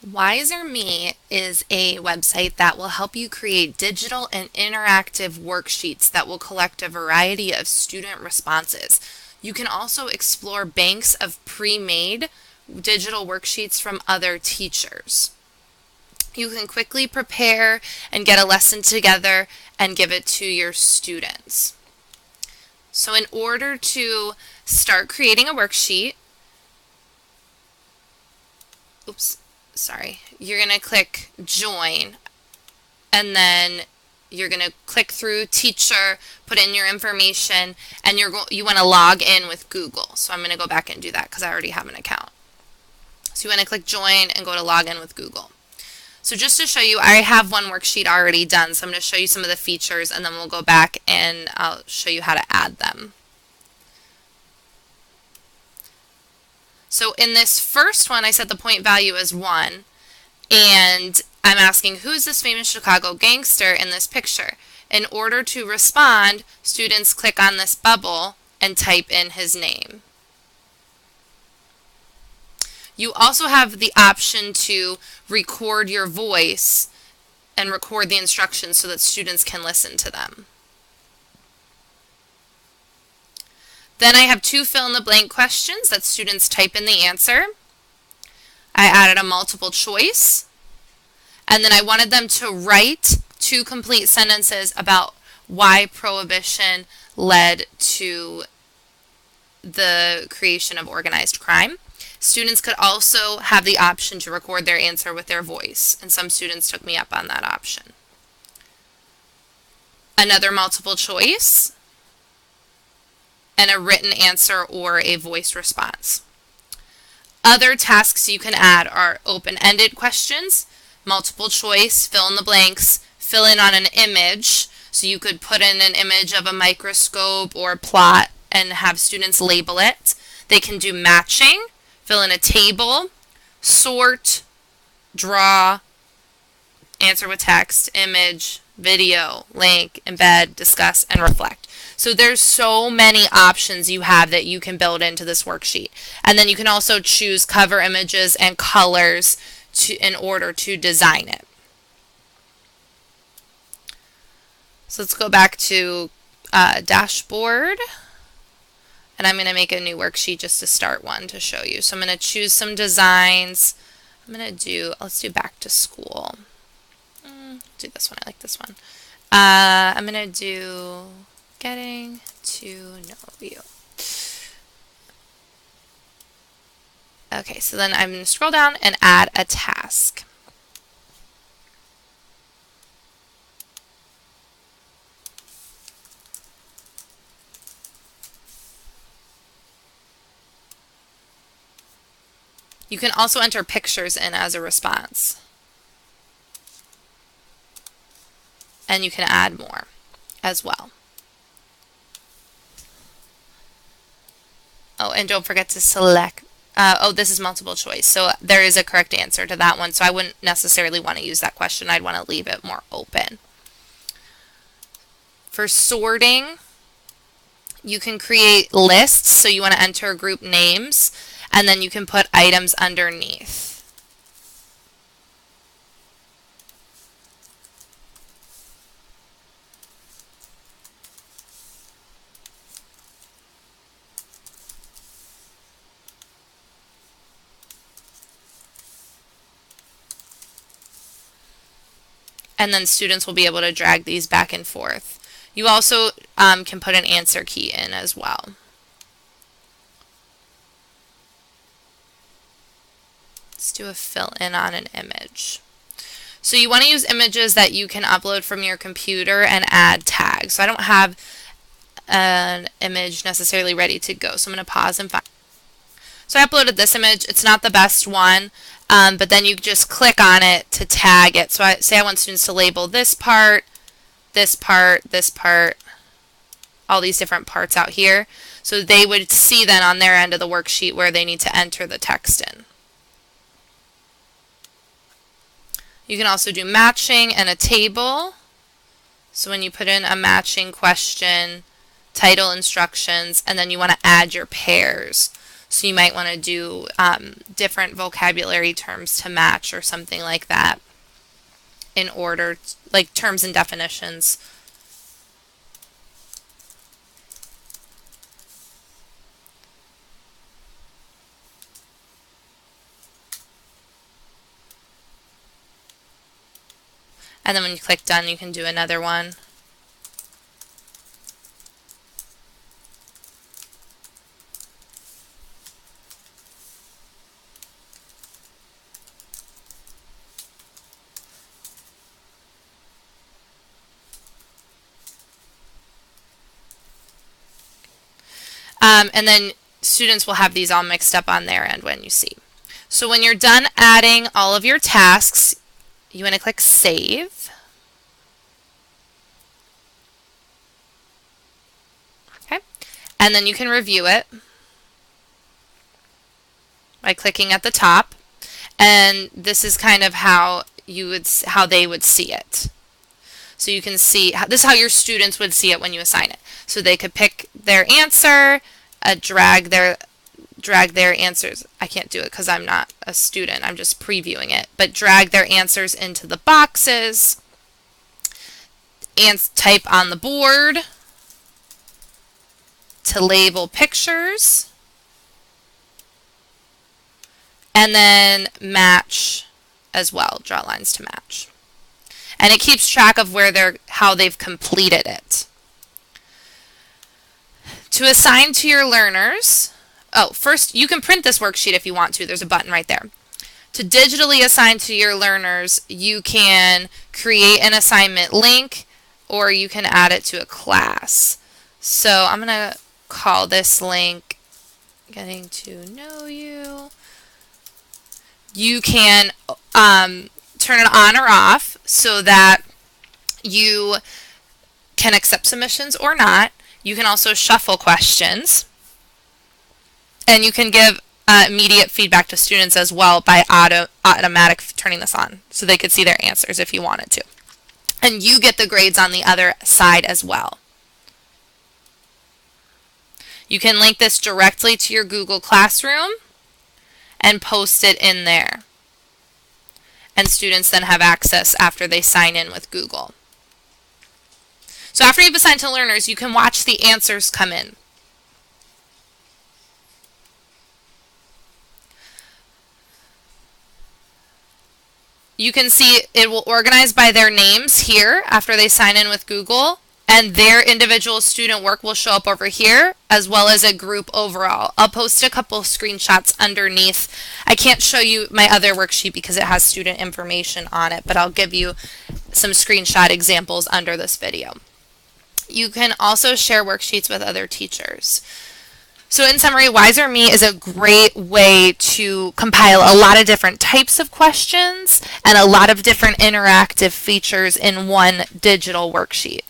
WiserMe is a website that will help you create digital and interactive worksheets that will collect a variety of student responses. You can also explore banks of pre-made digital worksheets from other teachers. You can quickly prepare and get a lesson together and give it to your students. So in order to start creating a worksheet, you're going to click join, and then you're going to click through teacher, put in your information, and you want to log in with Google. So I'm going to go back and do that because I already have an account. So you want to click join and go to log in with Google. So just to show you, I have one worksheet already done, so I'm going to show you some of the features, and then we'll go back and I'll show you how to add them. So in this first one, I set the point value as 1, and I'm asking, who's this famous Chicago gangster in this picture? In order to respond, students click on this bubble and type in his name. You also have the option to record your voice and record the instructions so that students can listen to them. Then I have 2 fill-in-the-blank questions that students type in the answer. I added a multiple choice, and then I wanted them to write 2 complete sentences about why prohibition led to the creation of organized crime. Students could also have the option to record their answer with their voice, and some students took me up on that option. Another multiple choice, and a written answer or a voice response. Other tasks you can add are open-ended questions, multiple choice, fill in the blanks, fill in on an image. So you could put in an image of a microscope or a plot and have students label it. They can do matching, fill in a table, sort, draw, answer with text, image, video, link, embed, discuss, and reflect. So there's so many options you have that you can build into this worksheet. And then you can also choose cover images and colors in order to design it. So let's go back to dashboard. And I'm going to make a new worksheet just to start one to show you. So I'm going to choose some designs. Let's do back to school. Do this one. I like this one. I'm going to do getting to know you. Okay, so then I'm going to scroll down and add a task. You can also enter pictures in as a response. And you can add more as well. Oh, and don't forget to select. This is multiple choice. So there is a correct answer to that one. So I wouldn't necessarily want to use that question. I'd want to leave it more open. For sorting, you can create lists. So you want to enter group names, and then you can put items underneath. And then students will be able to drag these back and forth. You also can put an answer key in as well. Let's do a fill in on an image. So you want to use images that you can upload from your computer and add tags. So I don't have an image necessarily ready to go. So I'm going to pause and find. So I uploaded this image. It's not the best one, but then you just click on it to tag it. So say I want students to label this part, this part, this part, all these different parts out here. So they would see then on their end of the worksheet where they need to enter the text in. You can also do matching and a table. So when you put in a matching question, title instructions, and then you want to add your pairs. So you might want to do different vocabulary terms to match or something like that in order, like terms and definitions. And then when you click done, you can do another one. And then students will have these all mixed up on their end when you see. So when you're done adding all of your tasks, you want to click Save. Okay. And then you can review it by clicking at the top. And this is kind of how they would see it. So you can see, this is how your students would see it when you assign it. So they could pick their answer, drag their answers. I can't do it because I'm not a student. I'm just previewing it. But drag their answers into the boxes and type on the board to label pictures. And then match as well. Draw lines to match. And it keeps track of how they've completed it. To assign to your learners, first you can print this worksheet if you want to. There's a button right there. To digitally assign to your learners, you can create an assignment link or you can add it to a class. So I'm going to call this link Getting to Know You. You can turn it on or off so that you can accept submissions or not. You can also shuffle questions. And you can give immediate feedback to students as well by automatic turning this on so they could see their answers if you wanted to. And you get the grades on the other side as well. You can link this directly to your Google Classroom and post it in there. And students then have access after they sign in with Google. So after you've assigned to learners, you can watch the answers come in. You can see it will organize by their names here after they sign in with Google, and their individual student work will show up over here as well as a group overall. I'll post a couple screenshots underneath. I can't show you my other worksheet because it has student information on it, but I'll give you some screenshot examples under this video. You can also share worksheets with other teachers. So in summary, Wizer.me is a great way to compile a lot of different types of questions and a lot of different interactive features in one digital worksheet.